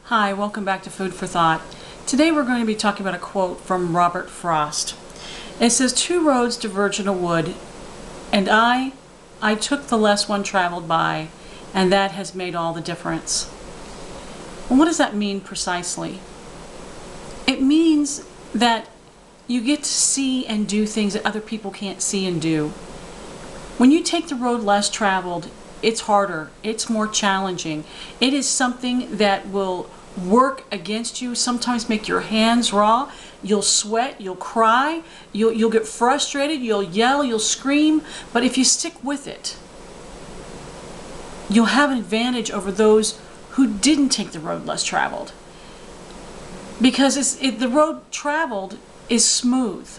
Hi, welcome back to Food for Thought. Today we're going to be talking about a quote from Robert Frost. It says, "Two roads diverge in a wood, and I took the less one traveled by, and that has made all the difference." Well, what does that mean precisely? It means that you get to see and do things that other people can't see and do. When you take the road less traveled, it's harder, it's more challenging. It is something that will work against you, sometimes make your hands raw. You'll sweat, you'll cry, you'll get frustrated, you'll yell, you'll scream, but if you stick with it, you'll have an advantage over those who didn't take the road less traveled. Because the road traveled is smooth.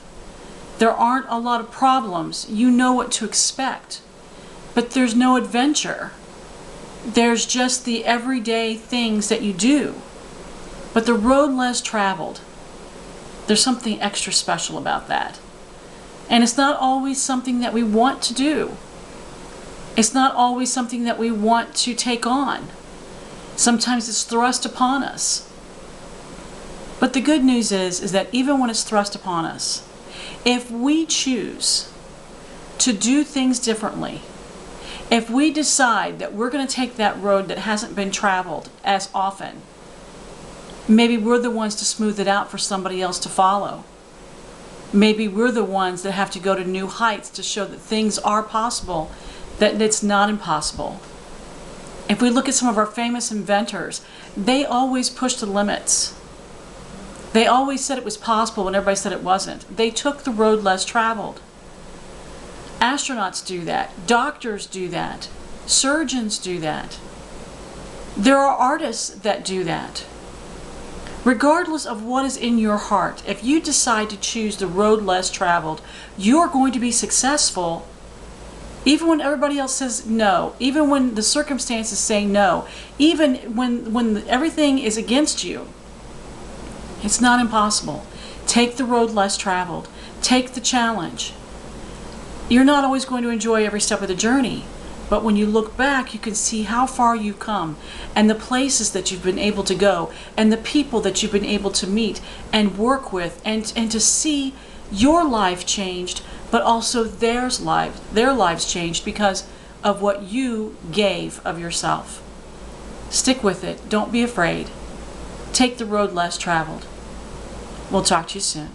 There aren't a lot of problems. You know what to expect. But there's no adventure. There's just the everyday things that you do. But the road less traveled, there's something extra special about that. And it's not always something that we want to do. It's not always something that we want to take on. Sometimes it's thrust upon us. But the good news is that even when it's thrust upon us, if we choose to do things differently, if we decide that we're going to take that road that hasn't been traveled as often, maybe we're the ones to smooth it out for somebody else to follow. Maybe we're the ones that have to go to new heights to show that things are possible, that it's not impossible. If we look at some of our famous inventors, they always pushed the limits. They always said it was possible when everybody said it wasn't. They took the road less traveled. Astronauts do that. Doctors do that. Surgeons do that. There are artists that do that. Regardless of what is in your heart, if you decide to choose the road less traveled, you're going to be successful even when everybody else says no, even when the circumstances say no, even when everything is against you. It's not impossible. Take the road less traveled. Take the challenge. You're not always going to enjoy every step of the journey, but when you look back, you can see how far you've come and the places that you've been able to go and the people that you've been able to meet and work with and to see your life changed, but also their lives changed because of what you gave of yourself. Stick with it. Don't be afraid. Take the road less traveled. We'll talk to you soon.